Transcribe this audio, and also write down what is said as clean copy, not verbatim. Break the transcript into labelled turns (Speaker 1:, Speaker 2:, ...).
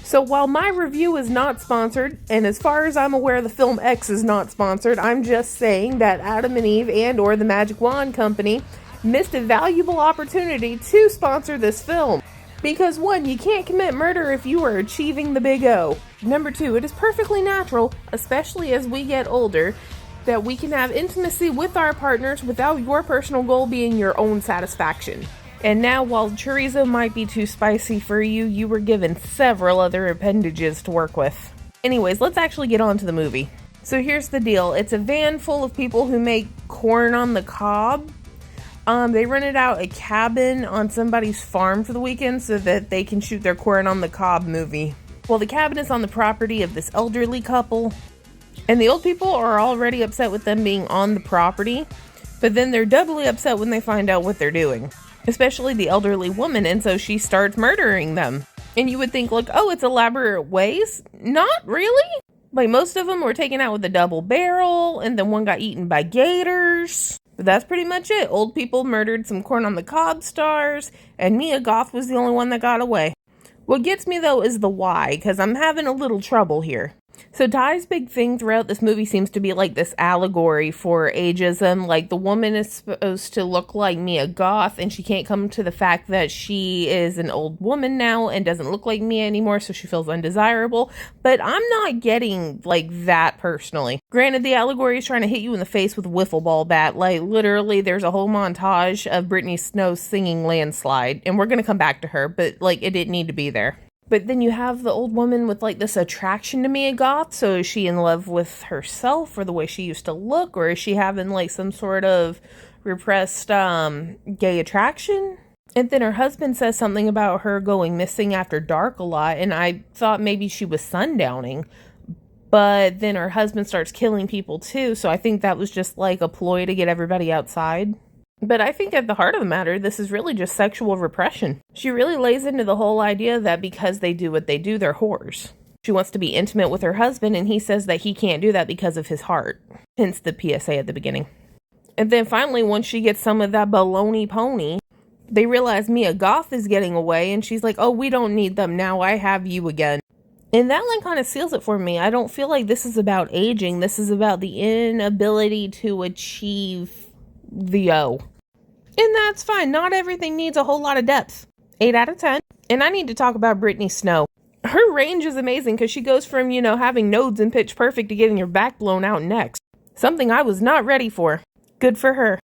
Speaker 1: So while my review is not sponsored, and as far as I'm aware the film X is not sponsored, I'm just saying that Adam and Eve and or the Magic Wand Company missed a valuable opportunity to sponsor this film. Because 1, you can't commit murder if you are achieving the big O. Number 2, it is perfectly natural, especially as we get older, that we can have intimacy with our partners without your personal goal being your own satisfaction. And now, while chorizo might be too spicy for you, you were given several other appendages to work with. Anyways, let's actually get on to the movie. So here's the deal. It's a van full of people who make corn on the cob. They rented out a cabin on somebody's farm for the weekend so that they can shoot their corn on the cob movie. Well, the cabin is on the property of this elderly couple, and the old people are already upset with them being on the property, but then they're doubly upset when they find out what they're doing. Especially the elderly woman, and so she starts murdering them. And you would think, like, oh, it's elaborate ways? Not really. Like, most of them were taken out with a double barrel, and then one got eaten by gators. But that's pretty much it. Old people murdered some corn on the cob stars, and Mia Goth was the only one that got away. What gets me, though, is the why, because I'm having a little trouble here. So Ty's big thing throughout this movie seems to be like this allegory for ageism. Like, the woman is supposed to look like Mia Goth, and she can't come to the fact that she is an old woman now and doesn't look like Mia anymore, so she feels undesirable. But I'm not getting like that personally. Granted, the allegory is trying to hit you in the face with a wiffle ball bat. Like, literally, there's a whole montage of Brittany Snow singing Landslide, and we're gonna come back to her, but like, it didn't need to be there. But then you have the old woman with like this attraction to Mia Goth. So is she in love with herself or the way she used to look? Or is she having like some sort of repressed gay attraction? And then her husband says something about her going missing after dark a lot. And I thought maybe she was sundowning. But then her husband starts killing people too. So I think that was just like a ploy to get everybody outside. But I think at the heart of the matter, this is really just sexual repression. She really lays into the whole idea that because they do what they do, they're whores. She wants to be intimate with her husband, and he says that he can't do that because of his heart. Hence the PSA at the beginning. And then finally, once she gets some of that baloney pony, they realize Mia Goth is getting away, and she's like, oh, we don't need them now, I have you again. And that line kind of seals it for me. I don't feel like this is about aging. This is about the inability to achieve the O. And that's fine. Not everything needs a whole lot of depth. 8 out of 10. And I need to talk about Brittany Snow. Her range is amazing because she goes from, having nodes in Pitch Perfect to getting your back blown out next. Something I was not ready for. Good for her.